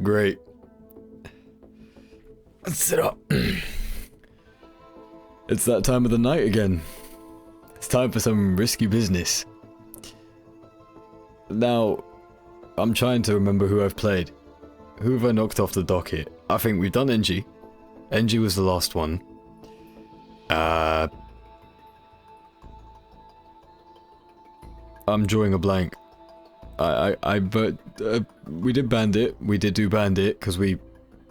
Great. Let's sit up. It's that time of the night again. It's time for some risky business. Now, I'm trying to remember who I've played. Who have I knocked off the docket? I think we've done NG. NG was the last one. I'm drawing a blank. But we did Bandit. We did do Bandit because we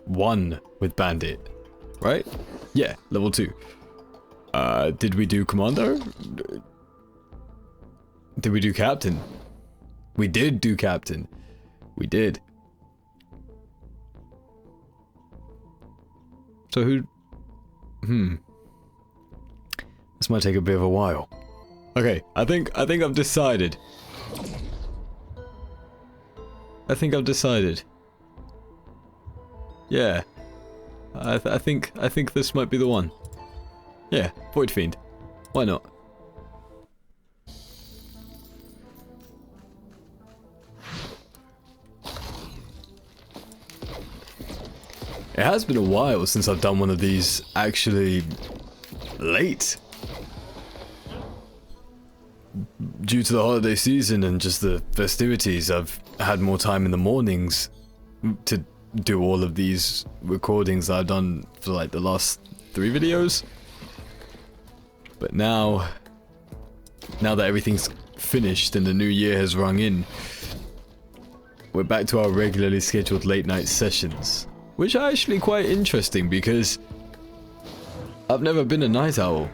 won with Bandit, right? Yeah, level 2. Did we do Commando? Did we do Captain? We did do Captain. We did. So who? This might take a bit of a while. Okay, I think I've decided. I think I've decided. Yeah. I think this might be the one. Yeah, Void Fiend. Why not? It has been a while since I've done one of these actually late. Due to the holiday season and just the festivities, I've had more time in the mornings to do all of these recordings that I've done for like the last 3 videos. But now that everything's finished and the new year has rung in, we're back to our regularly scheduled late night sessions. Which are actually quite interesting because I've never been a night owl.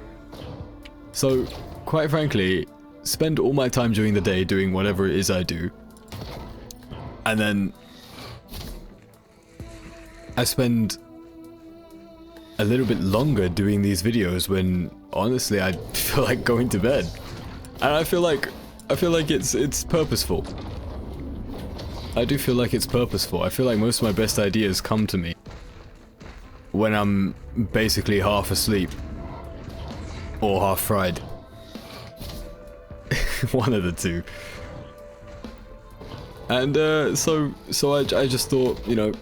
So, quite frankly, spend all my time during the day doing whatever it is I do. And then I spend a little bit longer doing these videos when honestly I feel like going to bed. And I feel like it's purposeful. I do feel like it's purposeful. I feel like most of my best ideas come to me when I'm basically half asleep or half fried. One of the two. And so I just thought, you know,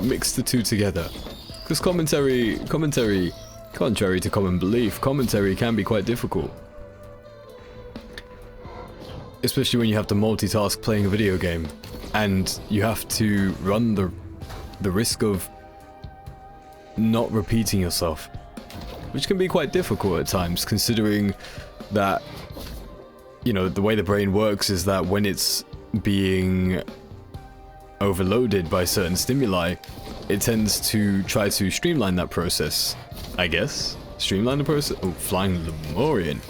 mix the two together. Because commentary, contrary to common belief, commentary can be quite difficult. Especially when you have to multitask playing a video game, and you have to run the risk of not repeating yourself, which can be quite difficult at times, considering that, you know, the way the brain works is that when it's being overloaded by certain stimuli, it tends to try to streamline that process, I guess. Streamline the process? Oh, flying Lemurian.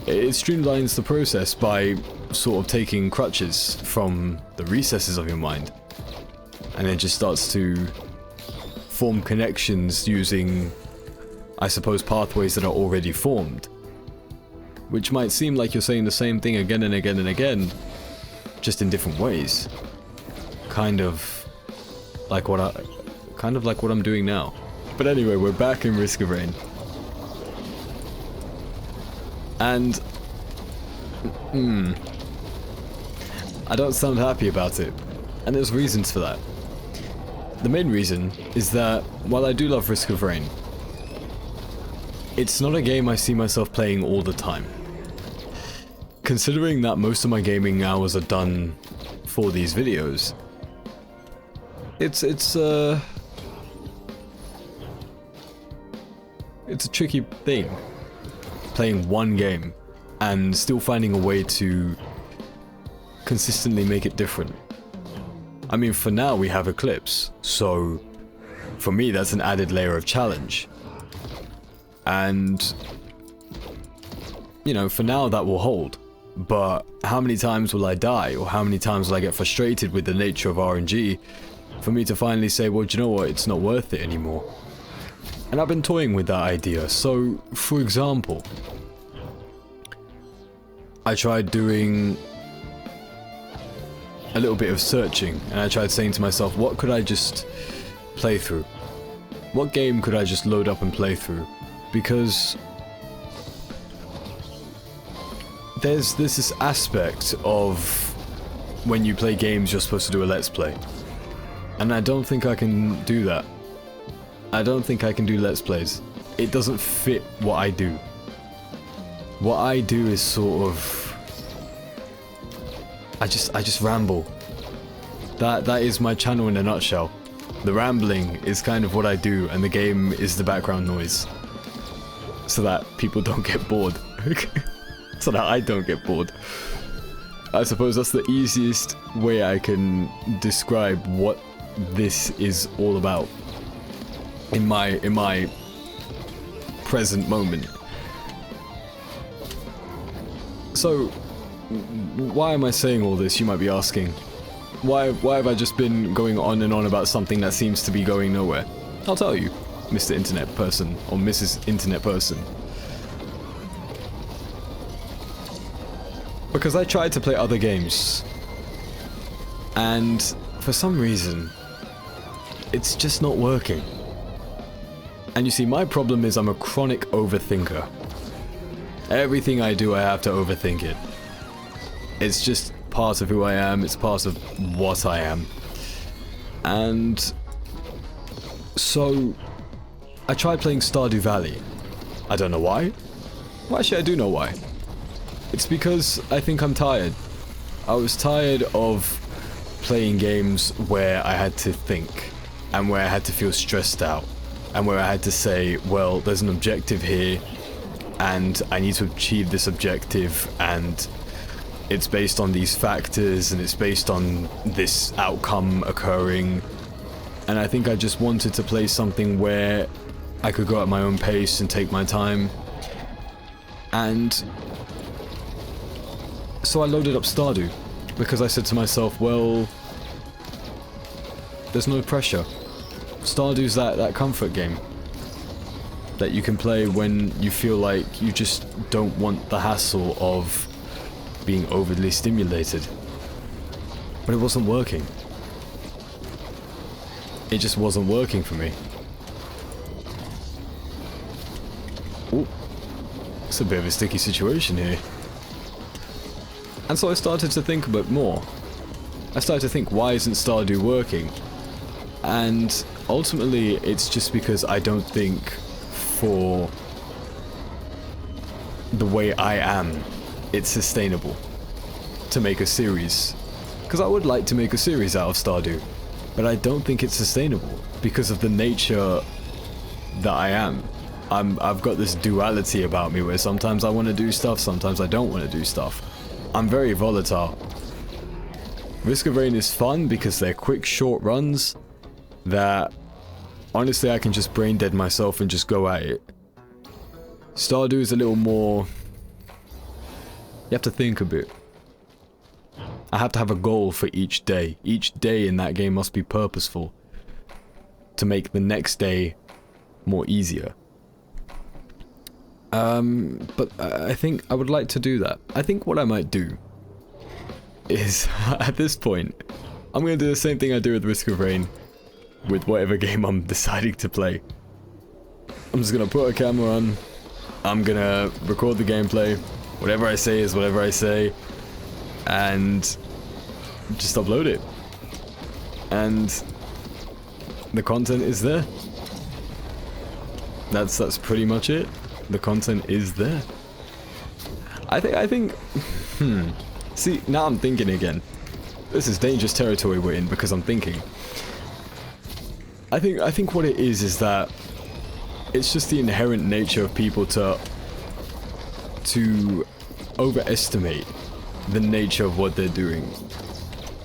It streamlines the process by sort of taking crutches from the recesses of your mind, and it just starts to form connections using, I suppose, pathways that are already formed, which might seem like you're saying the same thing again and again and again, just in different ways. Kind of like what I'm doing now. But anyway, we're back in Risk of Rain. And I don't sound happy about it, and there's reasons for that. The main reason is that while I do love Risk of Rain, it's not a game I see myself playing all the time. Considering that most of my gaming hours are done for these videos, it's a tricky thing. Playing one game and still finding a way to consistently make it different. I mean, for now we have Eclipse, so for me that's an added layer of challenge. And, you know, for now that will hold. But how many times will I die, or how many times will I get frustrated with the nature of RNG for me to finally say, well, do you know what, it's not worth it anymore. And I've been toying with that idea. So, for example, I tried doing a little bit of searching, and I tried saying to myself, what could I just play through? What game could I just load up and play through? Because there's this aspect of when you play games, you're supposed to do a let's play. And I don't think I can do that. I don't think I can do Let's Plays. It doesn't fit what I do. What I do is sort of... I just ramble. That is my channel in a nutshell. The rambling is kind of what I do, and the game is the background noise. So that people don't get bored. So that I don't get bored. I suppose that's the easiest way I can describe what this is all about. In my present moment. So, why am I saying all this, you might be asking? Why have I just been going on and on about something that seems to be going nowhere? I'll tell you, Mr. Internet Person, or Mrs. Internet Person. Because I tried to play other games, and for some reason, it's just not working. And you see, my problem is I'm a chronic overthinker. Everything I do, I have to overthink it. It's just part of who I am, it's part of what I am. And so, I tried playing Stardew Valley. I don't know why. Well, actually, I do know why. It's because I think I'm tired. I was tired of playing games where I had to think, and where I had to feel stressed out, and where I had to say, well, there's an objective here, and I need to achieve this objective, and it's based on these factors, and it's based on this outcome occurring. And I think I just wanted to play something where I could go at my own pace and take my time. And so I loaded up Stardew, because I said to myself, well, there's no pressure. Stardew's that comfort game that you can play when you feel like you just don't want the hassle of being overly stimulated. But it wasn't working. It just wasn't working for me. Ooh, it's a bit of a sticky situation here. And so I started to think a bit more. I started to think, why isn't Stardew working? And ultimately, it's just because I don't think for the way I am, it's sustainable to make a series. Because I would like to make a series out of Stardew, but I don't think it's sustainable because of the nature that I am. I've got this duality about me where sometimes I want to do stuff, sometimes I don't want to do stuff. I'm very volatile. Risk of Rain is fun because they're quick, short runs that honestly I can just brain dead myself and just go at it. Stardew is a little more... you have to think a bit. I have to have a goal for each day. Each day in that game must be purposeful to make the next day more easier. But I think I would like to do that. I think what I might do is, at this point, I'm going to do the same thing I do with Risk of Rain, with whatever game I'm deciding to play. I'm just going to put a camera on, I'm going to record the gameplay, whatever I say is whatever I say, and just upload it. And the content is there. That's pretty much it. The content is there. I think see, now I'm thinking again. This is dangerous territory we're in because I'm thinking. I think what it is that it's just the inherent nature of people to overestimate the nature of what they're doing.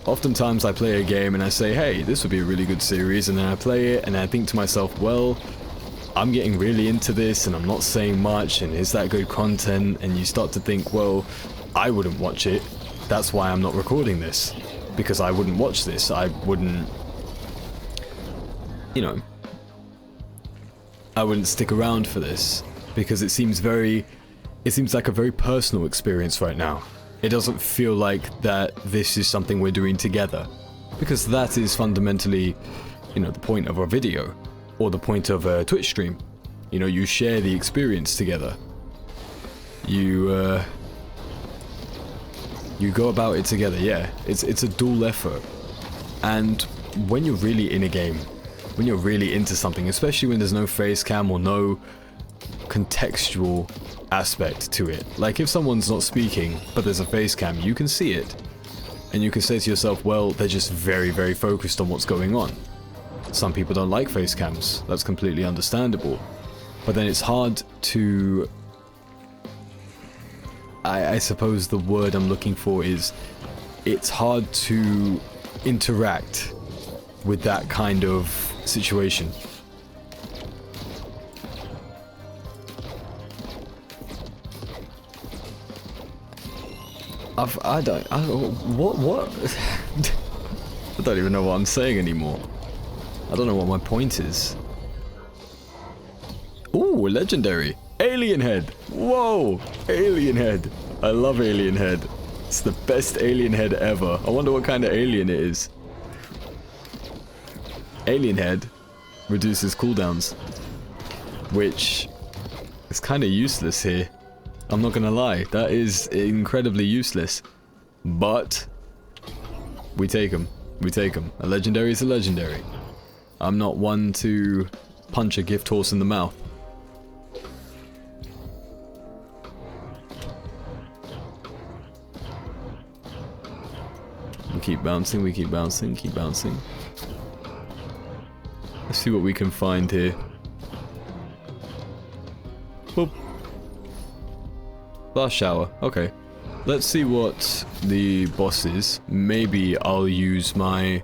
Oftentimes I play a game and I say, hey, this would be a really good series, and then I play it and I think to myself, well, I'm getting really into this and I'm not saying much, and is that good content? And you start to think, well, I wouldn't watch it. That's why I'm not recording this. Because I wouldn't watch this. I wouldn't, you know, I wouldn't stick around for this. Because it seems like a very personal experience right now. It doesn't feel like that this is something we're doing together. Because that is fundamentally, you know, the point of our video. Or the point of a Twitch stream. You know, you share the experience together. You go about it together, yeah. It's a dual effort. And when you're really in a game, when you're really into something, especially when there's no face cam or no contextual aspect to it. Like if someone's not speaking, but there's a face cam, you can see it. And you can say to yourself, well, they're just very, very focused on what's going on. Some people don't like face cams. That's completely understandable. But then it's hard to... I suppose the word I'm looking for is... It's hard to interact with that kind of situation. What? I don't even know what I'm saying anymore. I don't know what my point is. Ooh, legendary. Alien head. Whoa, alien head. I love alien head. It's the best alien head ever. I wonder what kind of alien it is. Alien head reduces cooldowns, which is kind of useless here. I'm not gonna lie, that is incredibly useless. But we take them. We take them. A legendary is a legendary. I'm not one to punch a gift horse in the mouth. We keep bouncing, we keep bouncing, keep bouncing. Let's see what we can find here. Boop. Blast shower, okay. Let's see what the boss is. Maybe I'll use my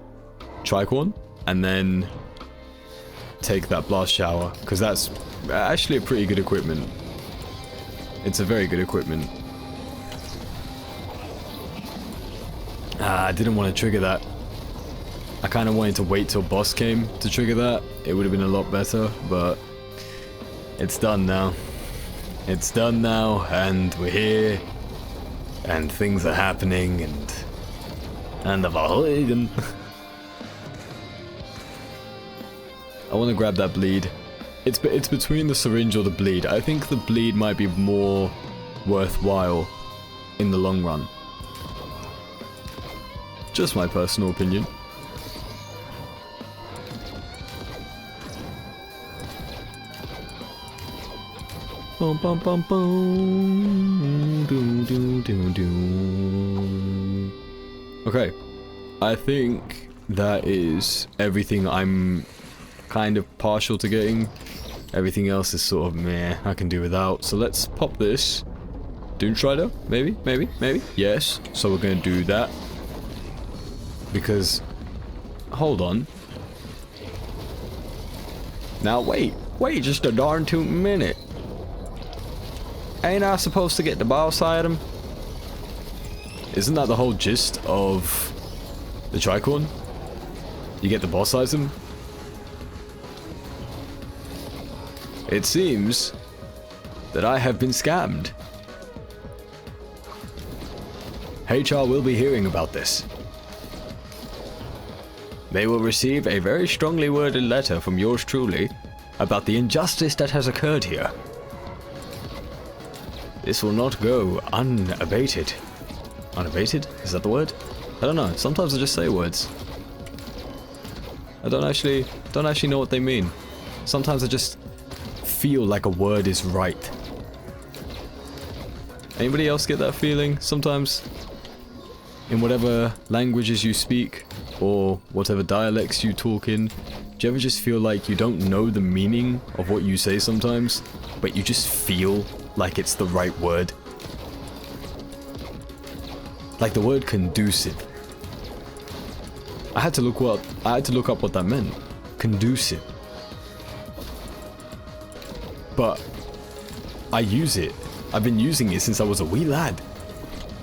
tricorn and then take that blast shower, because that's actually a pretty good equipment. It's a very good equipment. I didn't want to trigger that. I kind of wanted to wait till boss came to trigger that. It would have been a lot better, but it's done now. It's done now, and we're here, and things are happening, and I've ahoyed. I want to grab that bleed. It's between the syringe or the bleed. I think the bleed might be more worthwhile in the long run. Just my personal opinion. Bum bum bum bum. Doo, doo, doo, doo. Okay, I think that is everything I'm kind of partial to getting. Everything else is sort of meh, I can do without. So let's pop this. Doom Strider? Maybe, maybe, maybe. Yes, so we're gonna do that. Because, hold on. Now wait just a darn 2 minute. Ain't I supposed to get the boss item? Isn't that the whole gist of the tricorn? You get the boss item? It seems that I have been scammed. HR will be hearing about this. They will receive a very strongly worded letter from yours truly about the injustice that has occurred here. This will not go unabated. Unabated? Is that the word? I don't know. Sometimes I just say words. I don't actually know what they mean. Sometimes I just feel like a word is right. Anybody else get that feeling sometimes? In whatever languages you speak, or whatever dialects you talk in, do you ever just feel like you don't know the meaning of what you say sometimes, but you just feel like it's the right word? Like the word conducive. I had to look up what that meant. Conducive. But I use it. I've been using it since I was a wee lad.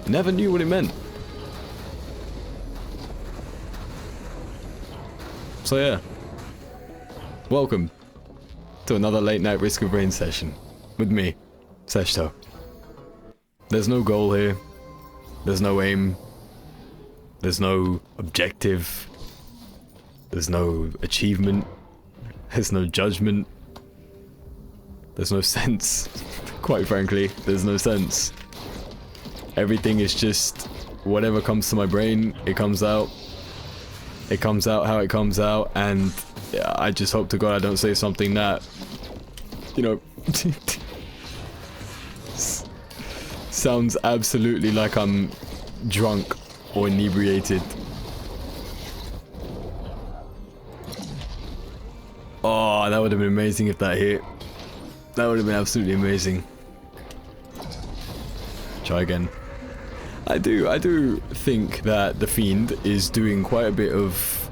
Never knew what it meant. So yeah, welcome to another late night Risk of Rain session with me, Seshto. There's no goal here, there's no aim, there's no objective, there's no achievement, there's no judgment, there's no sense. Quite frankly, there's no sense. Everything is just whatever comes to my brain, it comes out. It comes out how it comes out, and I just hope to God I don't say something that, you know, sounds absolutely like I'm drunk or inebriated. Oh, that would have been amazing if that hit. That would have been absolutely amazing. Try again. I do think that the Fiend is doing quite a bit of...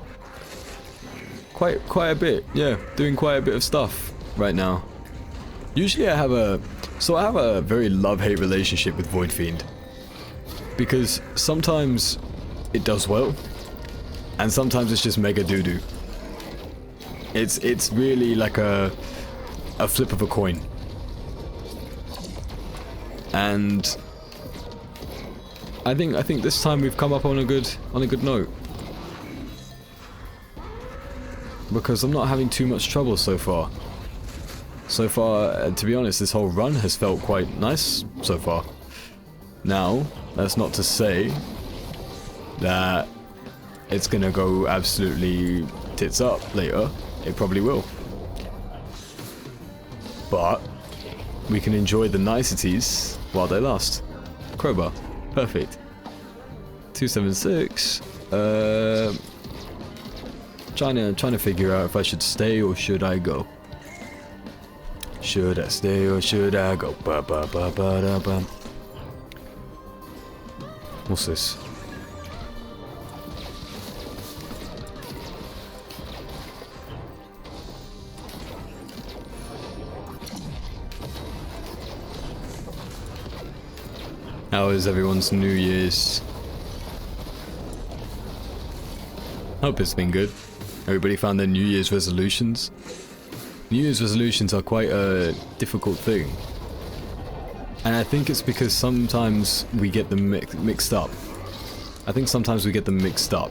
Quite a bit, yeah. Doing quite a bit of stuff right now. Usually I have a... So I have a very love-hate relationship with Void Fiend. Because sometimes it does well, and sometimes it's just mega doo-doo. It's really like a flip of a coin. And I think this time we've come up on a good note. Because I'm not having too much trouble so far. So far, to be honest, this whole run has felt quite nice so far. Now, that's not to say that it's gonna go absolutely tits up later. It probably will. But we can enjoy the niceties while they last. Crowbar. Perfect. 276. Trying to figure out if I should stay or should I go. Should I stay or should I go? Ba ba ba ba da ba. What's this? How is everyone's New Year's? Hope it's been good. Everybody found their New Year's resolutions? New Year's resolutions are quite a difficult thing. And I think it's because sometimes we get them mixed up. I think sometimes we get them mixed up.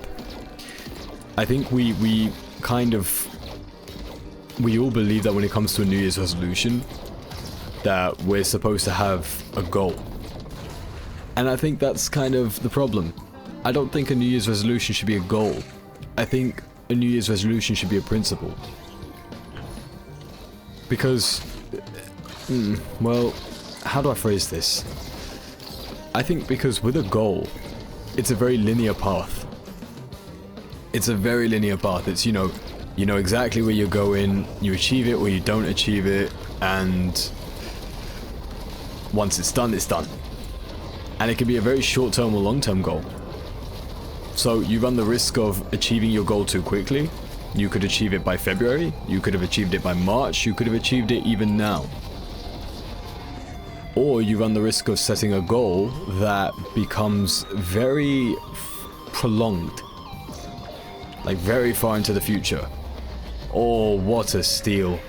I think we kind of... We all believe that when it comes to a New Year's resolution, that we're supposed to have a goal. And I think that's kind of the problem. I don't think a New Year's resolution should be a goal. I think a New Year's resolution should be a principle. Because, well, how do I phrase this? I think because with a goal, it's a very linear path. It's a very linear path. It's, you know exactly where you're going, you achieve it or you don't achieve it, and once it's done, it's done. And it can be a very short-term or long-term goal. So you run the risk of achieving your goal too quickly. You could achieve it by February, you could have achieved it by March, you could have achieved it even now. Or you run the risk of setting a goal that becomes very prolonged. Like very far into the future. Oh, what a steal.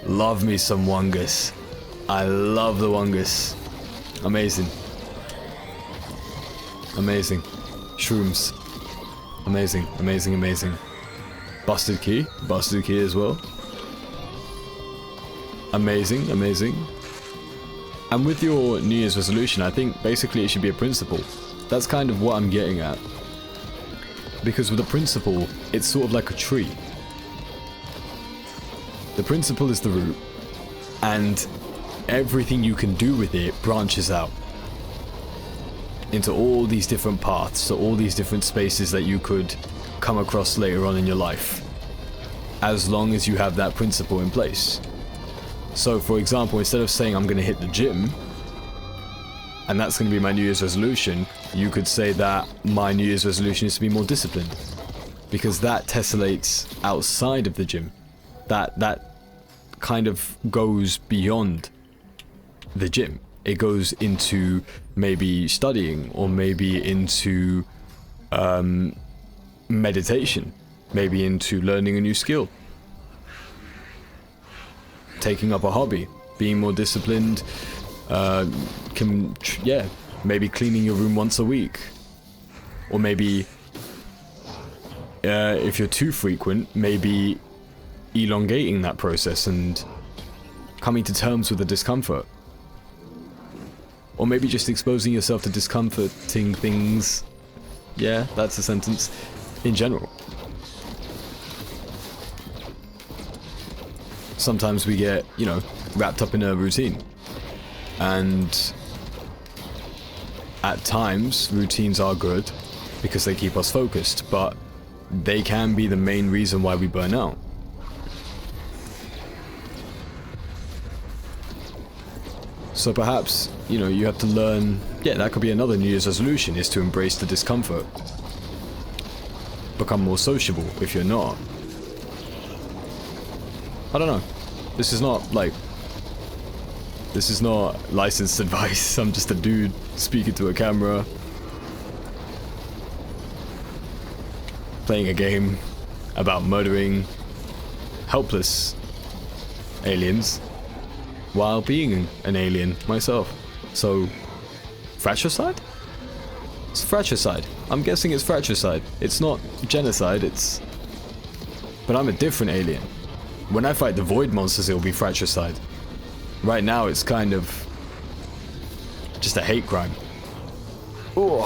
Love me some Wungus. I love the Wungus. Amazing. Amazing. Shrooms. Amazing, amazing, amazing. Busted key as well. Amazing, amazing. And with your New Year's resolution, I think basically it should be a principle. That's kind of what I'm getting at. Because with a principle, it's sort of like a tree. The principle is the root, and everything you can do with it branches out into all these different paths, so all these different spaces that you could come across later on in your life, as long as you have that principle in place. So for example, instead of saying I'm going to hit the gym, and that's going to be my New Year's resolution, you could say that my New Year's resolution is to be more disciplined, because that tessellates outside of the gym. That kind of goes beyond the gym. It goes into maybe studying, or maybe into meditation, maybe into learning a new skill, taking up a hobby, being more disciplined, maybe cleaning your room once a week, or maybe if you're too frequent, maybe elongating that process and coming to terms with the discomfort. Or maybe just exposing yourself to discomforting things. Yeah, that's a sentence. in general. Sometimes we get, you know, wrapped up in a routine. And at times, routines are good because they keep us focused, but they can be the main reason why we burn out. So perhaps, you know, you have to learn, yeah, that could be another New Year's resolution, is to embrace the discomfort. Become more sociable if you're not. I don't know. This is not, like, this is not licensed advice. I'm just a dude speaking to a camera, playing a game about murdering helpless aliens while being an alien myself. So, fratricide? It's fratricide. I'm guessing it's fratricide. It's not genocide, it's... But I'm a different alien. When I fight the void monsters, it'll be fratricide. Right now, it's kind of... just a hate crime. Ooh.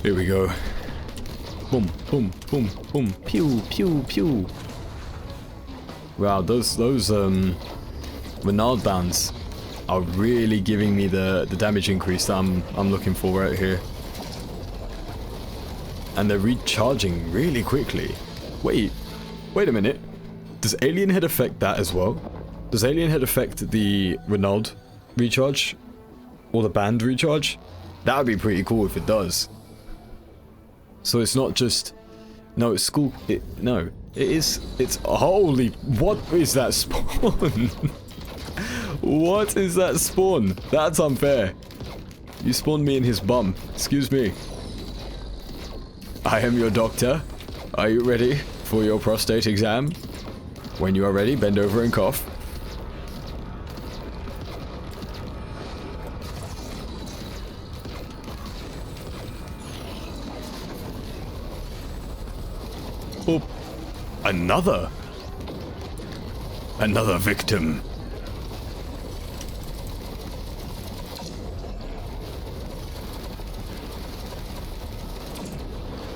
Here we go. Boom, boom, boom, boom. Pew, pew, pew. Wow, those Renault bands are really giving me the damage increase that I'm looking for right here. And they're recharging really quickly. Wait a minute. Does Alien Head affect that as well? Does Alien Head affect the Renault recharge? Or the band recharge? That would be pretty cool if it does. So it's not just... No, it's school... No. It is... It's... Holy... What is that spawn? What is that spawn? That's unfair. You spawned me in his bum. Excuse me. I am your doctor. Are you ready for your prostate exam? When you are ready, bend over and cough. Oh, another victim.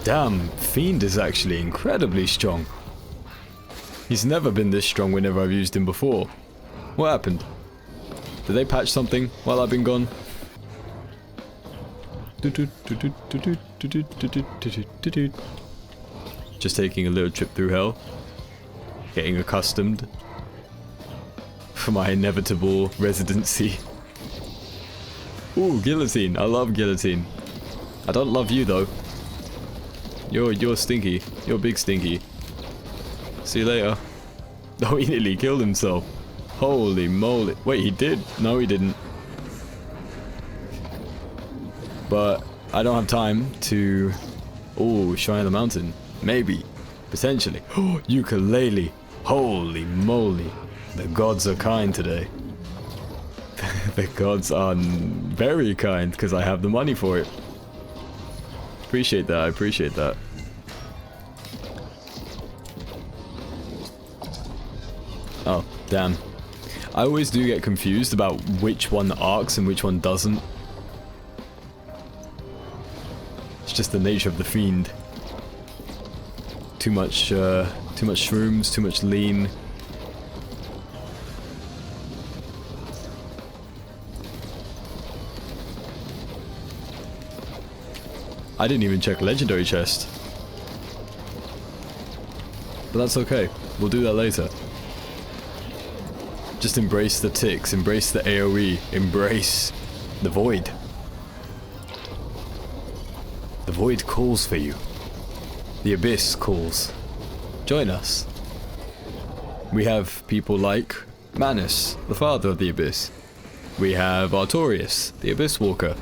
Damn, Fiend is actually incredibly strong. He's never been this strong whenever I've used him before. What happened? Did they patch something while I've been gone? Just taking a little trip through hell. Getting accustomed for my inevitable residency. Ooh, guillotine. I love guillotine. I don't love you though. You're stinky. You're big stinky. See you later. Oh, he nearly killed himself. Holy moly. Wait, he did? No, he didn't. But I don't have time to... Ooh, Shrine of the Mountain. Maybe. Potentially. Oh, ukulele. Holy moly. The gods are kind today. The gods are very kind because I have the money for it. Appreciate that, I appreciate that. Oh, damn. I always do get confused about which one arcs and which one doesn't. It's just the nature of the fiend. Too much shrooms, too much lean. I didn't even check legendary chest. But that's okay. We'll do that later. Just embrace the ticks, embrace the AoE, embrace the void. The void calls for you. The abyss calls. Join us. We have people like Manus, the father of the abyss. We have Artorias, the abyss walker.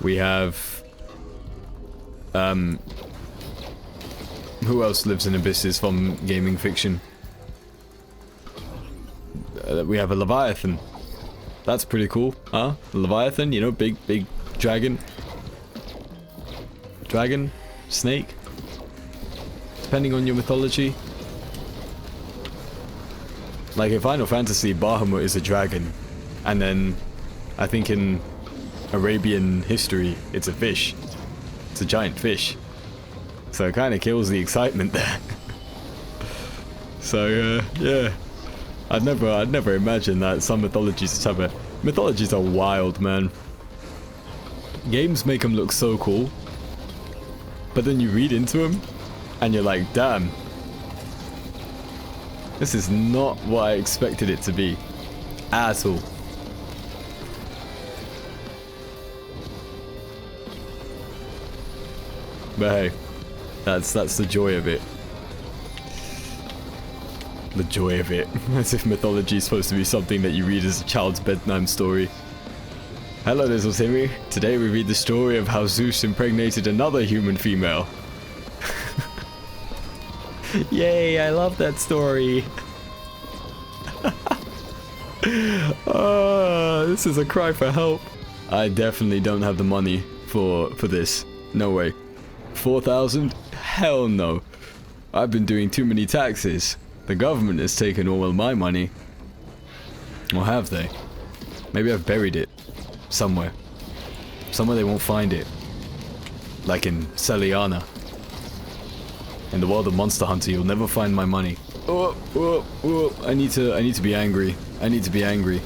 We have... who else lives in abysses from gaming fiction? We have a Leviathan. That's pretty cool, huh? A Leviathan, you know, big dragon. Dragon? Snake? Depending on your mythology. Like in Final Fantasy, Bahamut is a dragon. And then, I think in Arabian history, it's a fish. It's a giant fish. So it kind of kills the excitement there. So, yeah. I'd never imagined that some mythologies have a... Mythologies are wild, man. Games make them look so cool. But then you read into them, and you're like, damn. This is not what I expected it to be. At all. But hey, that's the joy of it. The joy of it. As if mythology is supposed to be something that you read as a child's bedtime story. Hello, little Timmy. Today we read the story of how Zeus impregnated another human female. Yay, I love that story. This is a cry for help. I definitely don't have the money for this. No way. 4,000? Hell no. I've been doing too many taxes. The government has taken all of my money. Or have they? Maybe I've buried it. Somewhere. Somewhere they won't find it. Like in Celiana. In the world of Monster Hunter, you'll never find my money. I need to be angry. I need to be angry.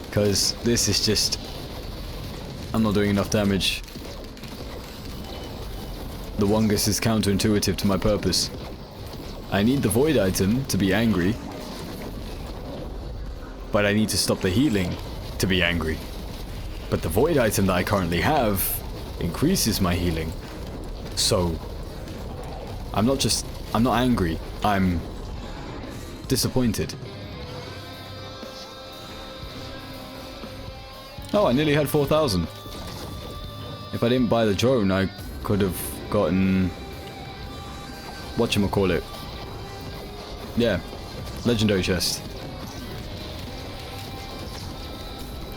Because this is just... I'm not doing enough damage. The Wongus is counterintuitive to my purpose. I need the void item to be angry. But I need to stop the healing to be angry. But the void item that I currently have increases my healing. So... I'm not angry. I'm disappointed. Oh, I nearly had 4,000. If I didn't buy the drone, I could have gotten... whatchamacallit. Yeah. Legendary chest.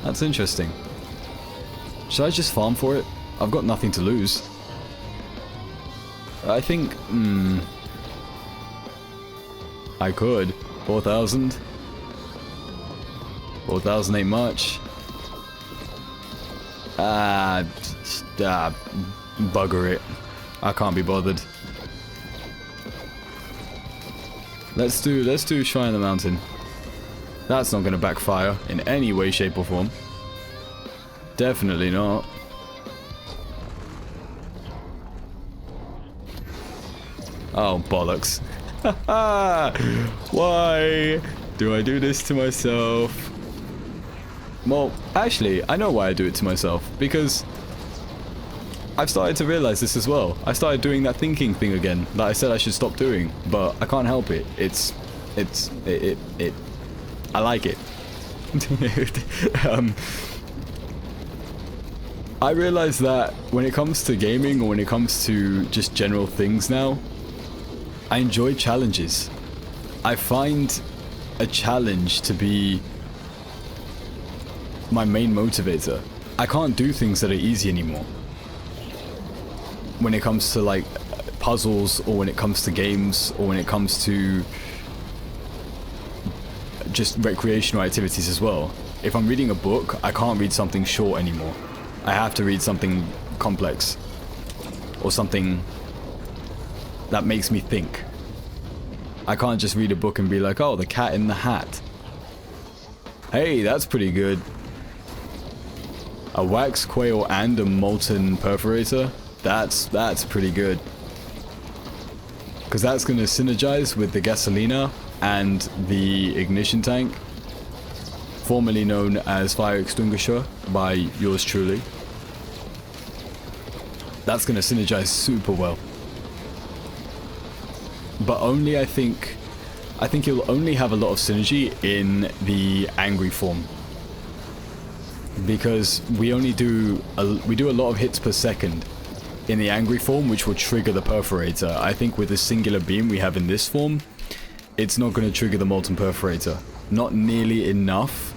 That's interesting. Should I just farm for it? I've got nothing to lose. I think... I could. 4,000. 4,000 ain't much. Bugger it. I can't be bothered. Let's do Shrine of the Mountain. That's not gonna backfire in any way, shape, or form. Definitely not. Oh, bollocks. Why do I do this to myself? Well, actually, I know why I do it to myself. Because I've started to realize this as well. I started doing that thinking thing again that I said I should stop doing, but I can't help it. I like it. I realize that when it comes to gaming or when it comes to just general things now, I enjoy challenges. I find a challenge to be my main motivator. I can't do things that are easy anymore. When it comes to like puzzles, or when it comes to games, or when it comes to just recreational activities as well. If I'm reading a book, I can't read something short anymore. I have to read something complex. Or something that makes me think. I can't just read a book and be like, oh, the cat in the hat. Hey, that's pretty good. A wax quail and a molten perforator? That's pretty good. Because that's going to synergize with the gasolina and the ignition tank. Formerly known as fire extinguisher by yours truly. That's going to synergize super well. But only, I think you'll only have a lot of synergy in the angry form. Because we do a lot of hits per second in the angry form, which will trigger the perforator. I think with the singular beam we have in this form, it's not going to trigger the molten perforator. Not nearly enough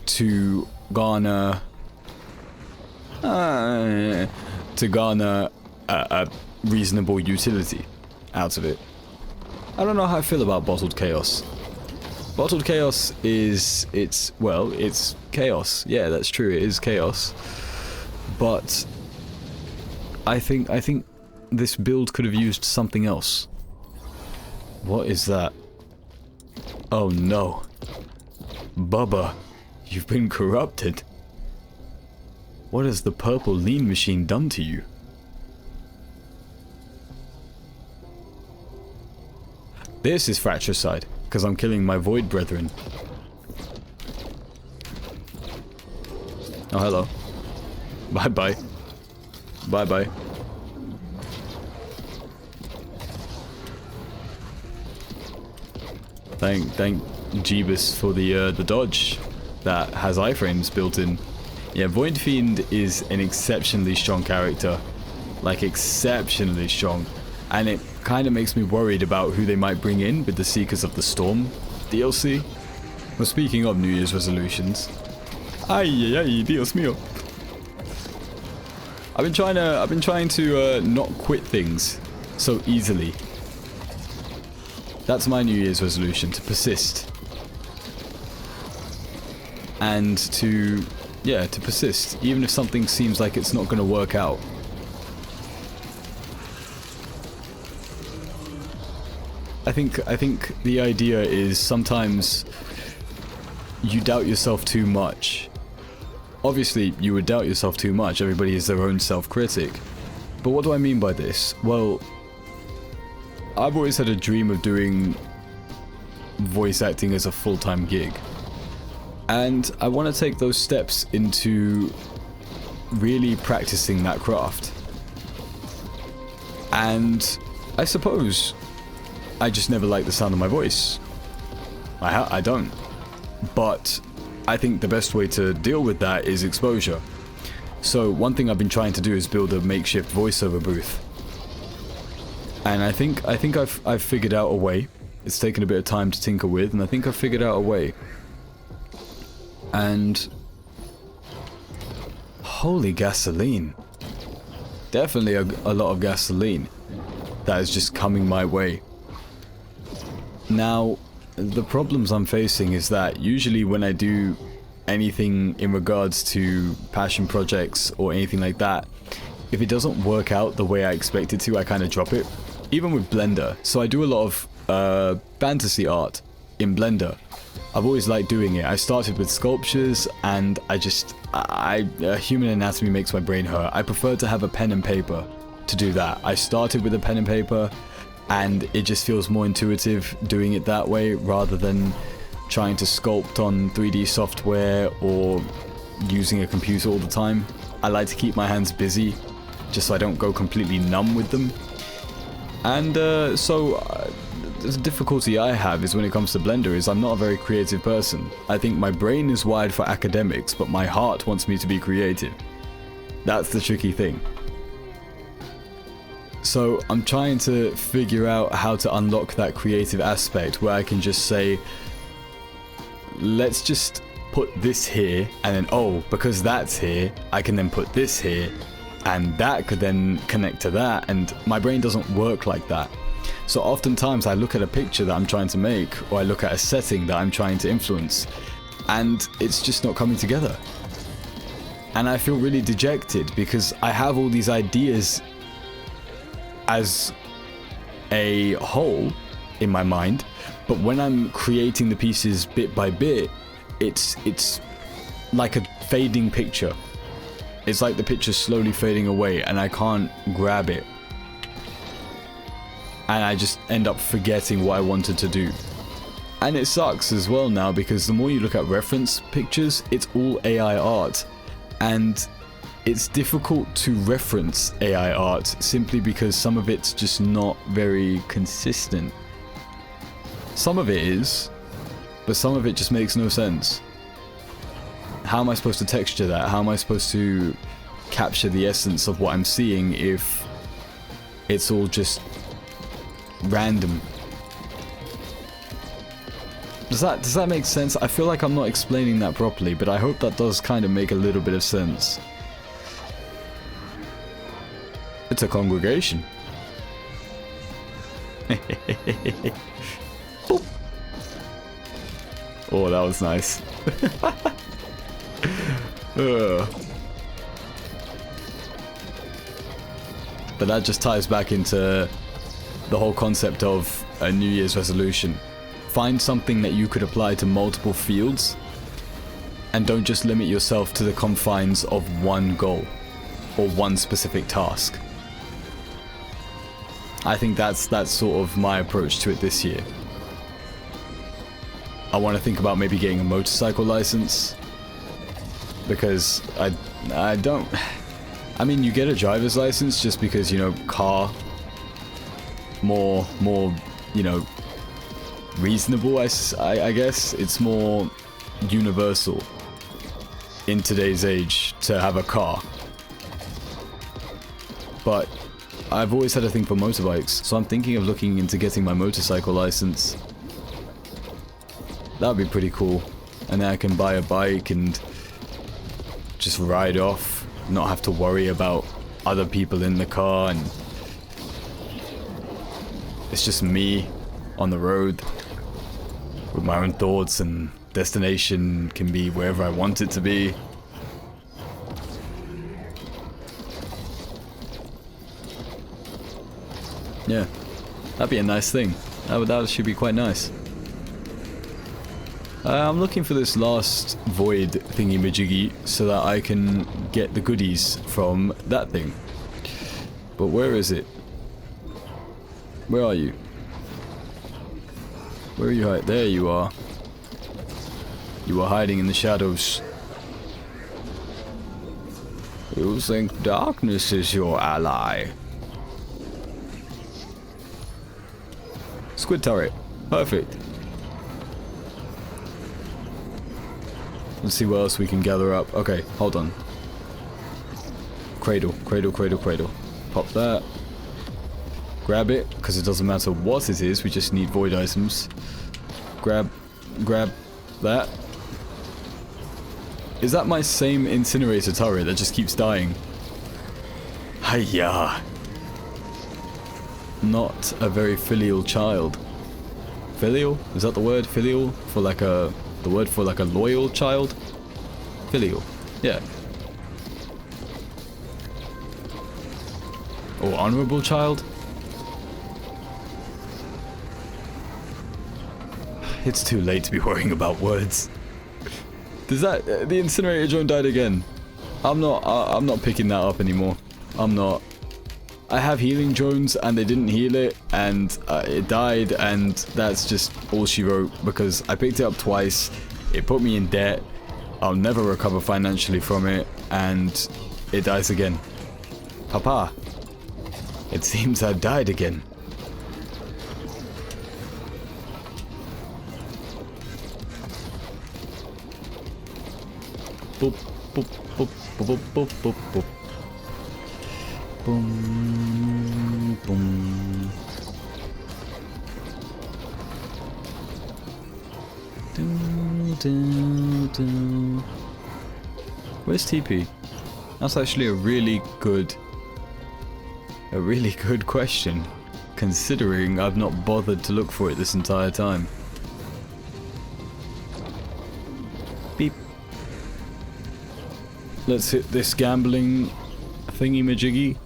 to garner a reasonable utility out of it. I don't know how I feel about Bottled Chaos. Bottled Chaos it's chaos. Yeah, that's true, it is chaos. But I think this build could have used something else. What is that? Oh no. Bubba, you've been corrupted. What has the purple lean machine done to you? This is fratricide, because I'm killing my void brethren. Oh, hello. Bye-bye. Bye-bye. Thank Jeebus for the dodge that has iframes built in. Yeah, Void Fiend is an exceptionally strong character. Like, exceptionally strong. And it kind of makes me worried about who they might bring in with the Seekers of the Storm DLC. Well, speaking of New Year's resolutions. Ay, Dios mío. I've been trying to not quit things so easily. That's my New Year's resolution, to persist. And to persist, even if something seems like it's not going to work out. I think the idea is sometimes you doubt yourself too much. Obviously, you would doubt yourself too much. Everybody is their own self-critic. But what do I mean by this? Well, I've always had a dream of doing voice acting as a full-time gig. And I want to take those steps into really practicing that craft. And I suppose I just never liked the sound of my voice. I don't. But I think the best way to deal with that is exposure. So one thing I've been trying to do is build a makeshift voiceover booth. And I think I've figured out a way. It's taken a bit of time to tinker with, and I think I've figured out a way. And holy gasoline. Definitely a lot of gasoline that is just coming my way. Now, the problems I'm facing is that usually when I do anything in regards to passion projects or anything like that, if it doesn't work out the way I expect it to, I kind of drop it. Even with Blender. So I do a lot of fantasy art in Blender. I've always liked doing it. I started with sculptures, and human anatomy makes my brain hurt. I prefer to have a pen and paper to do that. I started with a pen and paper, and it just feels more intuitive doing it that way rather than trying to sculpt on 3D software or using a computer all the time. I like to keep my hands busy just so I don't go completely numb with them. And the difficulty I have is when it comes to Blender is I'm not a very creative person. I think my brain is wired for academics, but my heart wants me to be creative. That's the tricky thing. So I'm trying to figure out how to unlock that creative aspect where I can just say, let's just put this here, and then, oh, because that's here, I can then put this here, and that could then connect to that, and my brain doesn't work like that. So oftentimes I look at a picture that I'm trying to make, or I look at a setting that I'm trying to influence, and it's just not coming together. And I feel really dejected because I have all these ideas as a whole in my mind, but when I'm creating the pieces bit by bit, it's like a fading picture. It's like the picture's slowly fading away and I can't grab it. And I just end up forgetting what I wanted to do. And it sucks as well now because the more you look at reference pictures, it's all AI art. And it's difficult to reference AI art simply because some of it's just not very consistent. Some of it is, but some of it just makes no sense. How am I supposed to texture that? How am I supposed to capture the essence of what I'm seeing if it's all just random? Does that make sense? I feel like I'm not explaining that properly, but I hope that does kind of make a little bit of sense. It's a congregation. Oh, that was nice. But that just ties back into the whole concept of a New Year's resolution. Find something that you could apply to multiple fields, and don't just limit yourself to the confines of one goal or one specific task. I think that's sort of my approach to it this year. I want to think about maybe getting a motorcycle license, because I don't... I mean, you get a driver's license just because, you know, car, more, you know, reasonable, I guess. It's more universal in today's age to have a car. But I've always had a thing for motorbikes, so I'm thinking of looking into getting my motorcycle license. That would be pretty cool. And then I can buy a bike and just ride off, not have to worry about other people in the car, and it's just me on the road with my own thoughts, and destination can be wherever I want it to be. Yeah, that'd be a nice thing. That should be quite nice. I'm looking for this last void thingy-majiggy so that I can get the goodies from that thing. But where is it? Where are you? Where are you hiding? There you are. You are hiding in the shadows. You think darkness is your ally? Squid turret. Perfect. Let's see what else we can gather up. Okay, hold on. Cradle, cradle, cradle, cradle. Pop that. Grab it, because it doesn't matter what it is, we just need void items. Grab that. Is that my same incinerator turret that just keeps dying? Hiya. Not a very filial child. Filial? Is that the word? Filial? For like a... the word for like a loyal child? Filial. Yeah. Or honorable child? It's too late to be worrying about words. Does that... the incinerator drone died again. I'm not picking that up anymore. I'm not. I have healing drones and they didn't heal it, and it died, and that's just all she wrote, because I picked it up twice. It put me in debt. I'll never recover financially from it, and it dies again. Papa, it seems I've died again. Boop, boop, boop, boop, boop, boop, boop. Boom, boom. Do, do, do. Where's TP? That's actually a really good question, considering I've not bothered to look for it this entire time. Beep. Let's hit this gambling thingy-majiggy.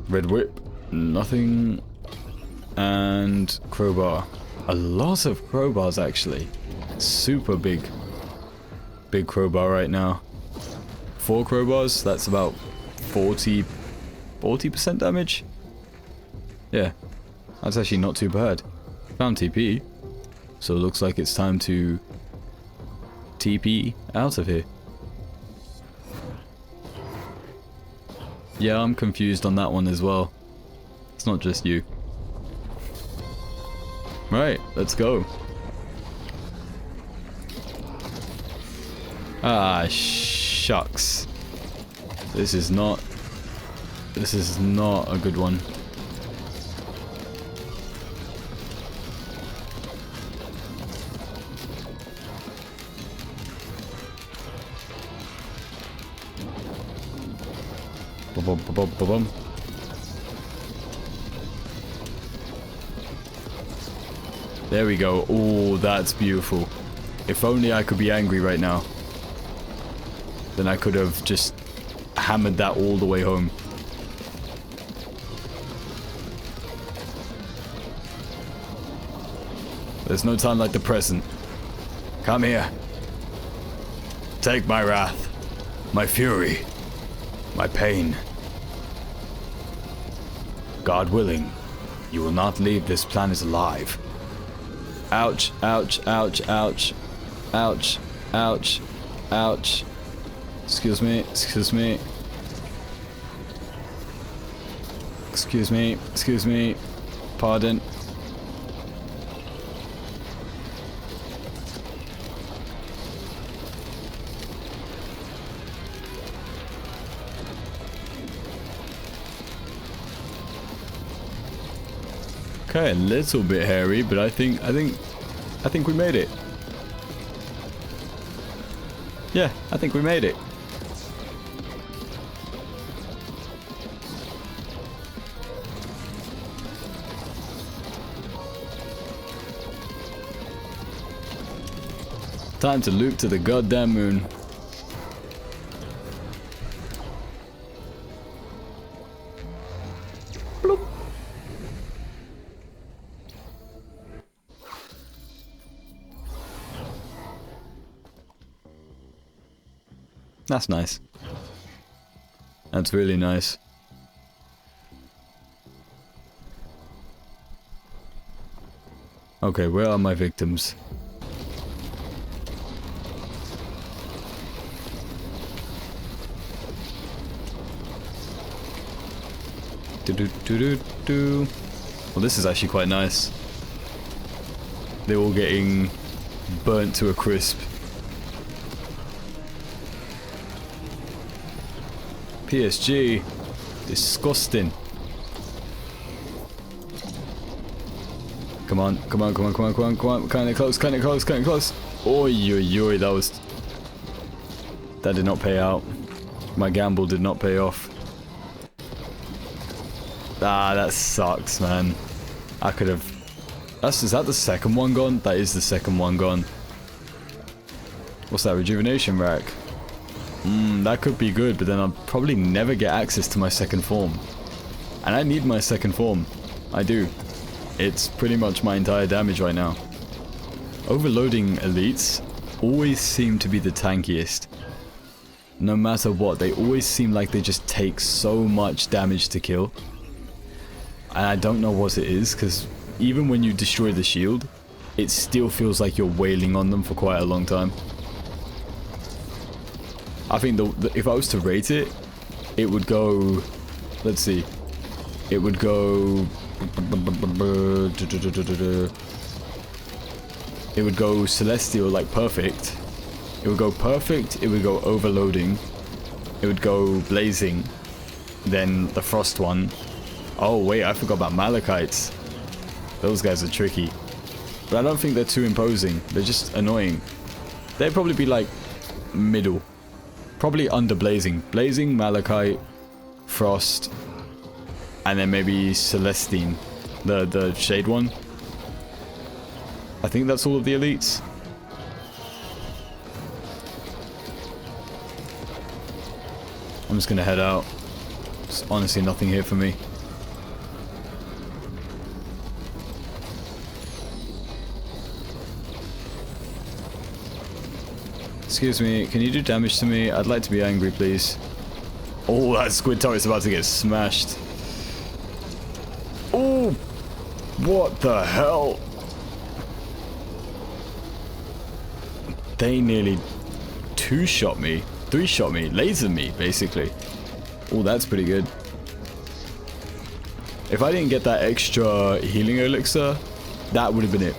Red whip, nothing, and crowbar. A lot of crowbars actually. Super big crowbar right now. 4 crowbars, that's about 40% damage. Yeah, that's actually not too bad. Found TP, so it looks like it's time to TP out of here. Yeah, I'm confused on that one as well. It's not just you. Right, let's go. Ah, shucks. This is not a good one. Ba-bum. There we go. Oh, that's beautiful. If only I could be angry right now. Then I could have just hammered that all the way home. There's no time like the present. Come here. Take my wrath, my fury, my pain. God willing, you will not leave this planet alive. Ouch, ouch, ouch, ouch, ouch, ouch, ouch. Excuse me, excuse me. Excuse me, excuse me. Pardon. Okay, a little bit hairy, but I think we made it. Yeah, I think we made it. Time to loop to the goddamn moon. Bloop. That's nice. That's really nice. Okay, where are my victims? Well, this is actually quite nice. They're all getting burnt to a crisp. PSG. Disgusting. Come on, come on, come on, come on, come on, come on. Kinda close, kinda close, kinda close. Oi, oi, oi, that did not pay out. My gamble did not pay off. Ah, that sucks, man. I could have... Is that the second one gone? That is the second one gone. What's that? Rejuvenation rack. That could be good, but then I'll probably never get access to my second form. And I need my second form. I do. It's pretty much my entire damage right now. Overloading elites always seem to be the tankiest. No matter what, they always seem like they just take so much damage to kill. And I don't know what it is, because even when you destroy the shield, it still feels like you're wailing on them for quite a long time. I think if I was to rate it, it would go... Let's see. It would go... It would go Celestial, like perfect. It would go perfect, it would go Overloading. It would go Blazing. Then the Frost one. Oh wait, I forgot about Malachites. Those guys are tricky. But I don't think they're too imposing. They're just annoying. They'd probably be like middle. Probably under Blazing. Blazing, Malachite, Frost, and then maybe Celestine. The Shade one. I think that's all of the elites. I'm just gonna head out. There's honestly nothing here for me. Excuse me, can you do damage to me? I'd like to be angry, please. Oh, that squid turret's about to get smashed. Oh! What the hell? They nearly 2-shot me. 3-shot me. Lasered me, basically. Oh, that's pretty good. If I didn't get that extra healing elixir, that would have been it.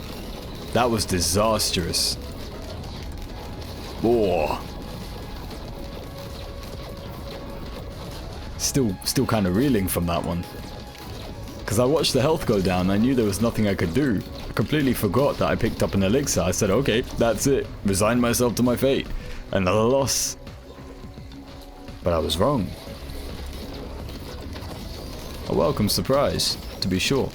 That was disastrous. Oh. Still kind of reeling from that one. Because I watched the health go down, I knew there was nothing I could do. I completely forgot that I picked up an elixir. I said, okay, that's it. Resigned myself to my fate. Another loss. But I was wrong. A welcome surprise, to be sure.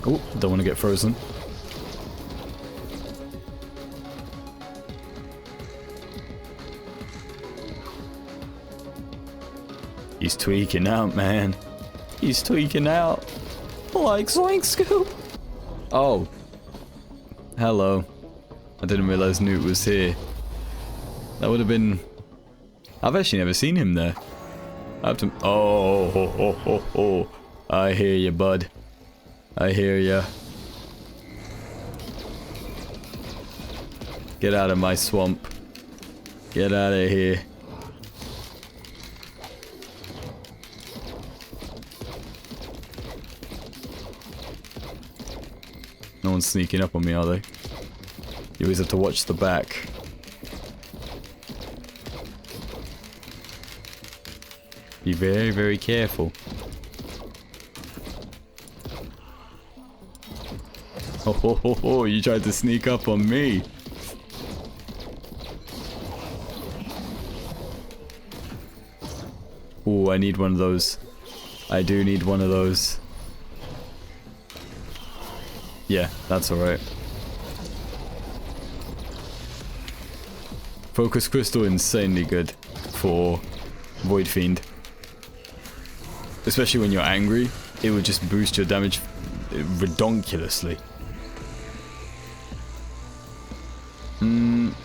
Oh, don't want to get frozen. He's tweaking out, man. He's tweaking out. Like Zoink Scoop. Oh. Hello. I didn't realize Newt was here. That would have been... I've actually never seen him there. I have to... Oh, ho, ho, ho, ho. I hear you, bud. I hear ya. Get out of my swamp. Get out of here. No one's sneaking up on me, are they? You always have to watch the back. Be very, very careful. Ho ho ho ho, you tried to sneak up on me. Ooh, I need one of those. I do need one of those. Yeah, that's alright. Focus Crystal, insanely good for Void Fiend. Especially when you're angry, it would just boost your damage redonkulously.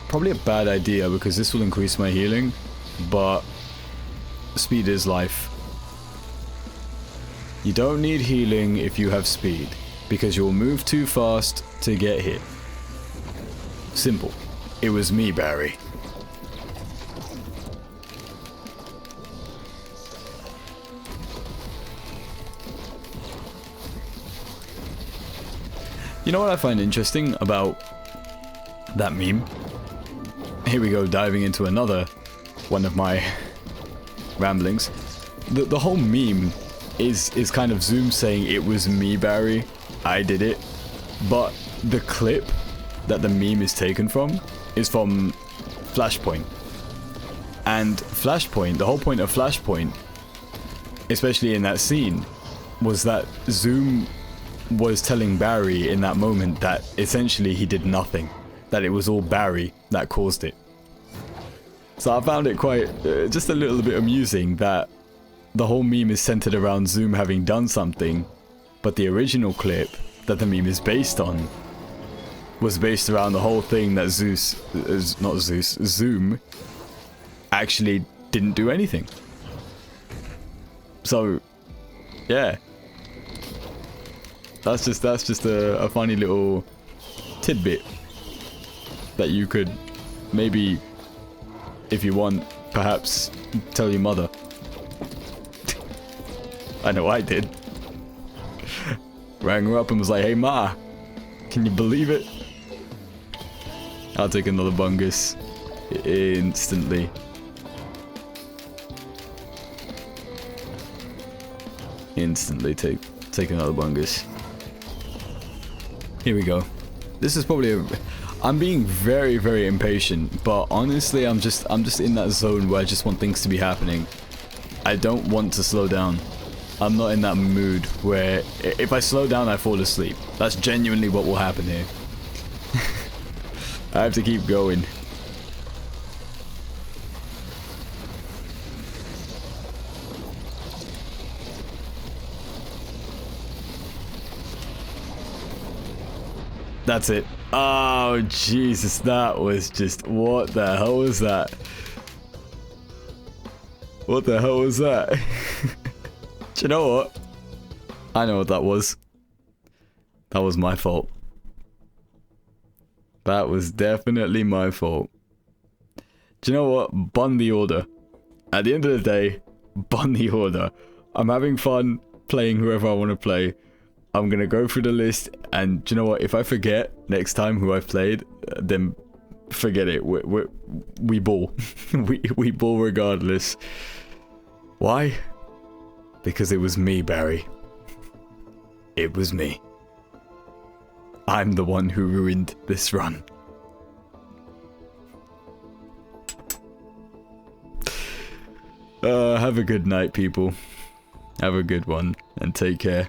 Probably a bad idea because this will increase my healing, but speed is life. You don't need healing if you have speed, because you'll move too fast to get hit. Simple. It was me, Barry. You know what I find interesting about that meme? Here we go, diving into another one of my ramblings. The whole meme is kind of Zoom saying it was me, Barry. I did it. But the clip that the meme is taken from is from Flashpoint. And Flashpoint, the whole point of Flashpoint, especially in that scene, was that Zoom was telling Barry in that moment that essentially he did nothing. That it was all Barry that caused it. So I found it quite, just a little bit amusing that the whole meme is centered around Zoom having done something, but the original clip that the meme is based on was based around the whole thing that Zoom actually didn't do anything. So, yeah. That's just a funny little tidbit that you could maybe, if you want, perhaps tell your mother. I know I did. Rang her up and was like, hey ma, can you believe it? I'll take another bungus instantly. Instantly take another bungus. Here we go. This is probably I'm being very, very impatient, but honestly, I'm just in that zone where I just want things to be happening. I don't want to slow down. I'm not in that mood where if I slow down, I fall asleep. That's genuinely what will happen here. I have to keep going. That's it. Oh, Jesus, that was just... What the hell was that? What the hell was that? Do you know what? I know what that was. That was my fault. That was definitely my fault. Do you know what? Bun the order. At the end of the day, bun the order. I'm having fun playing whoever I want to play. I'm gonna go through the list, and do you know what? If I forget next time who I've played, then forget it. We ball. we ball regardless. Why? Because it was me, Barry. It was me. I'm the one who ruined this run. Have a good night, people. Have a good one, and take care.